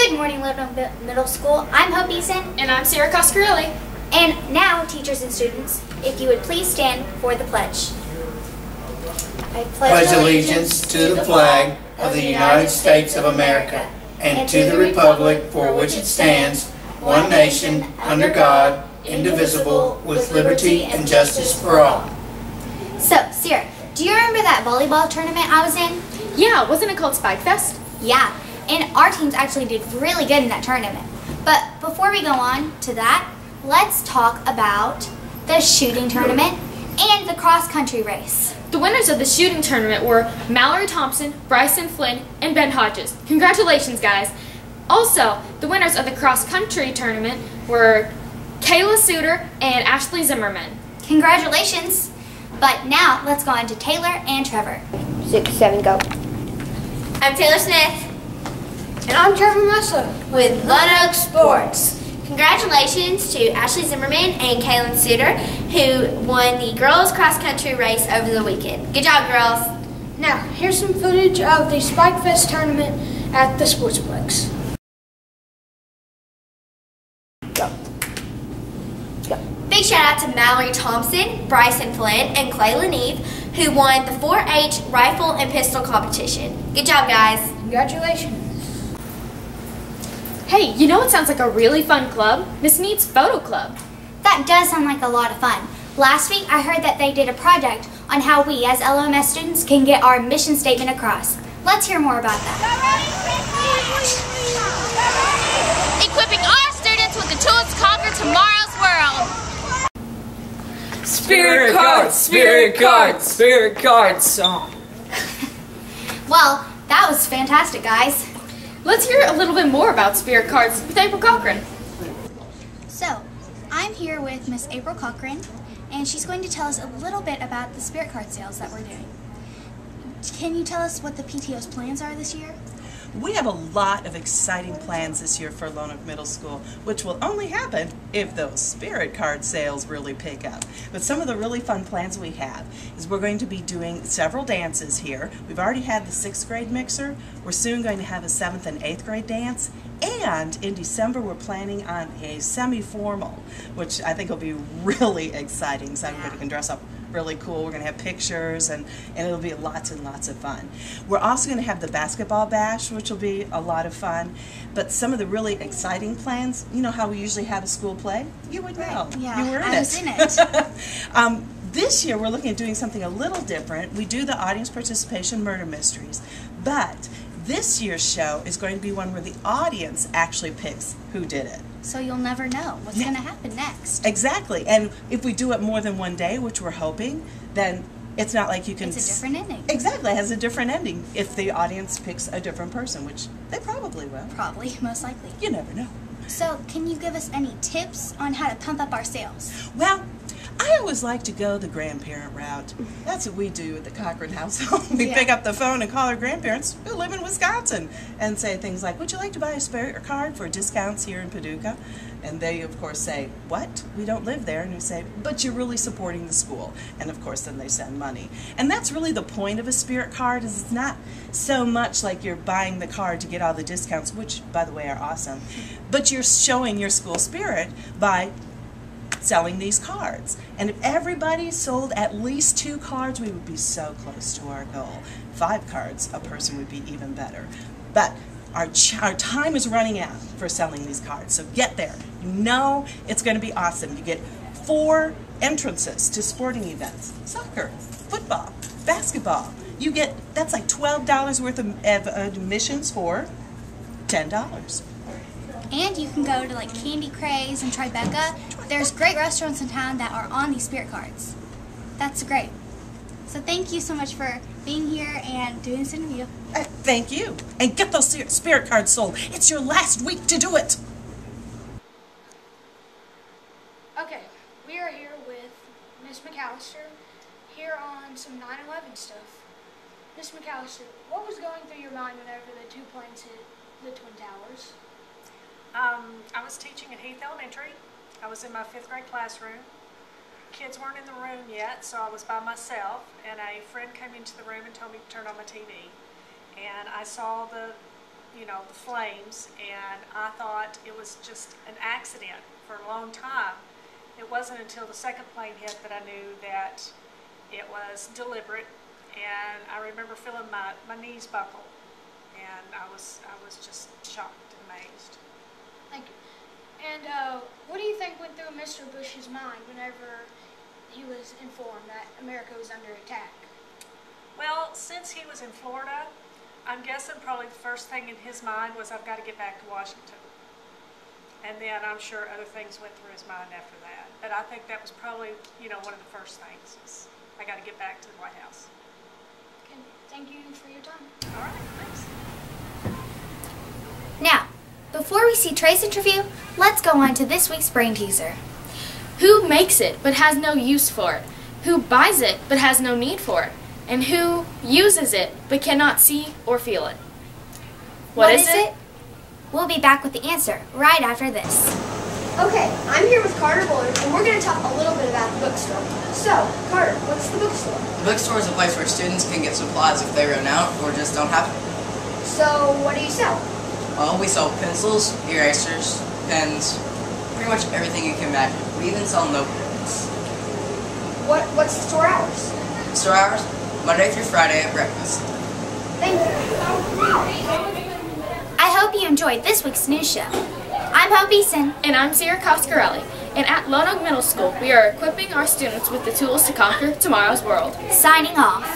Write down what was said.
Good morning, Little Middle School. I'm Hope Eason. And I'm Sarah Coscarelli. And now, teachers and students, if you would please stand for the pledge. I pledge allegiance to the flag of the United States of America and to the republic for which it stands, one nation, under God, indivisible, with liberty and justice for all. So, Sarah, do you remember that volleyball tournament I was in? Yeah, wasn't it called Spike Fest? Yeah, and our teams actually did really good in that tournament. But before we go on to that, let's talk about the shooting tournament and the cross-country race. The winners of the shooting tournament were Mallory Thompson, Bryson Flynn, and Ben Hodges. Congratulations, guys. Also, the winners of the cross-country tournament were Kayla Suter and Ashley Zimmerman. Congratulations. But now, let's go on to Taylor and Trevor. 6, 7, go. I'm Taylor Smith. And I'm Trevor Messa with Lone Oak Sports. Congratulations to Ashley Zimmerman and Kaylin Suter, who won the girls cross-country race over the weekend. Good job, girls. Now, here's some footage of the Spike Fest tournament at the Sportsplex. Go. Go. Big shout out to Mallory Thompson, Bryson Flynn, and Clayla Neve, who won the 4-H rifle and pistol competition. Good job, guys. Congratulations. Hey, you know what sounds like a really fun club? Miss Mead's Photo Club. That does sound like a lot of fun. Last week, I heard that they did a project on how we, as LOMS students, can get our mission statement across. Let's hear more about that. Equipping our students with the tools to conquer tomorrow's world. Spirit cards, spirit cards, spirit cards. Oh. Well, that was fantastic, guys. Let's hear a little bit more about Spirit Cards with April Cochran. So, I'm here with Miss April Cochran, and she's going to tell us a little bit about the Spirit Card sales that we're doing. Can you tell us what the PTO's plans are this year? We have a lot of exciting plans this year for Lone Oak Middle School, which will only happen if those Spirit Card sales really pick up. But some of the really fun plans we have is we're going to be doing several dances here. We've already had the 6th grade mixer. We're soon going to have a 7th and 8th grade dance. And in December, we're planning on a semi-formal, which I think will be really exciting. So everybody can dress up really cool. We're going to have pictures, and it'll be lots and lots of fun. We're also going to have the basketball bash, which will be a lot of fun. But some of the really exciting plans, you know how we usually have a school play? You would know. Yeah, you were in I was in it. This year, we're looking at doing something a little different. We do the audience participation murder mysteries, but this year's show is going to be one where the audience actually picks who did it. So you'll never know what's going to happen next. Exactly. And if we do it more than one day, which we're hoping, then it's not like you can... It's a different ending. Exactly. It has a different ending if the audience picks a different person, which they probably will. Probably, most likely. You never know. So can you give us any tips on how to pump up our sales? Well, I always like to go the grandparent route. That's what we do at the Cochran household. We pick up the phone and call our grandparents who live in Wisconsin and say things like, would you like to buy a Spirit card for discounts here in Paducah? And they, of course, say, what? We don't live there. And we say, but you're really supporting the school. And, of course, then they send money. And that's really the point of a Spirit card, is it's not so much like you're buying the card to get all the discounts, which, by the way, are awesome, but you're showing your school spirit by selling these cards. And if everybody sold at least 2 cards, we would be so close to our goal. 5 cards a person would be even better. But our time is running out for selling these cards, so get there. You know it's going to be awesome. You get 4 entrances to sporting events: soccer, football, basketball. You get, that's like $12 worth of admissions for $10. And you can go to like Candy Craze and Tribeca. There's great restaurants in town that are on these Spirit cards. That's great. So thank you so much for being here and doing this interview. Thank you. And get those Spirit cards sold. It's your last week to do it. Okay, we are here with Miss McAllister here on some 9/11 stuff. Miss McAllister, what was going through your mind whenever the 2 planes hit the Twin Towers? I was teaching at Heath Elementary. I was in my 5th grade classroom. Kids weren't in the room yet, so I was by myself, and a friend came into the room and told me to turn on my TV. And I saw the the flames, and I thought it was just an accident for a long time. It wasn't until the second plane hit that I knew that it was deliberate, and I remember feeling my knees buckle, and I was just shocked and amazed. Thank you. And what do you think went through Mr. Bush's mind whenever he was informed that America was under attack? Well, since he was in Florida, I'm guessing probably the first thing in his mind was, I've got to get back to Washington. And then I'm sure other things went through his mind after that. But I think that was probably, one of the first things is, I got to get back to the White House. Okay. Thank you for your time. All right, thanks. Now, before we see Trey's interview, let's go on to this week's brain teaser. Who makes it but has no use for it? Who buys it but has no need for it? And who uses it but cannot see or feel it? What is it? We'll be back with the answer right after this. Okay, I'm here with Carter Bullard, and we're going to talk a little bit about the bookstore. So, Carter, what's the bookstore? The bookstore is a place where students can get supplies if they run out or just don't have it. So, what do you sell? Well, we sell pencils, erasers, pens, pretty much everything you can imagine. We even sell notebooks. What's the store hours? Store hours? Monday through Friday at breakfast. Thank you. I hope you enjoyed this week's news show. I'm Hope Eason. And I'm Sierra Coscarelli. And at Lonoke Middle School, we are equipping our students with the tools to conquer tomorrow's world. Signing off.